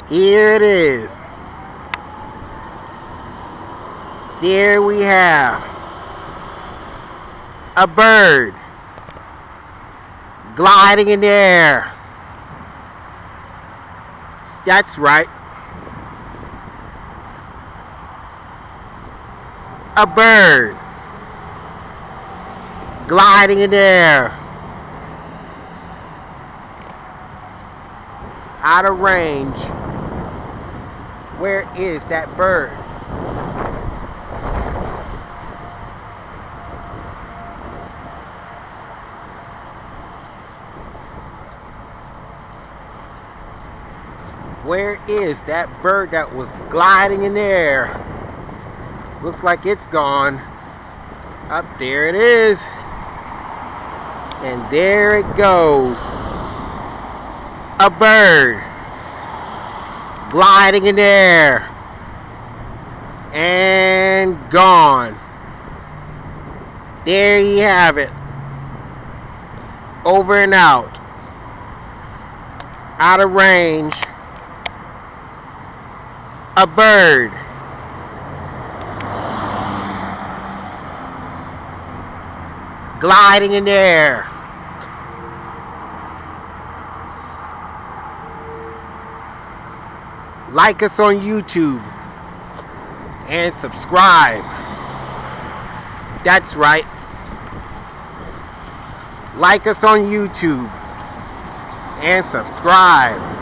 Here it is. There we have a bird gliding in the air. That's right. A bird gliding in the air. Out of range. Where is that bird? Where is that bird that was gliding in the air? Looks like it's gone. Up there it is. And there it goes. A bird gliding in the air. And gone. There you have it. Over and out. Out of range. A bird gliding in the air. Like us on YouTube and subscribe. That's right. Like us on YouTube and subscribe.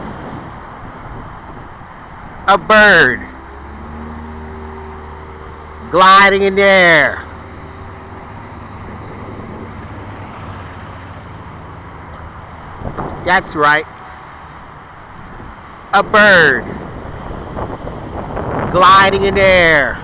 A bird gliding in the air. That's right. A bird gliding in the air.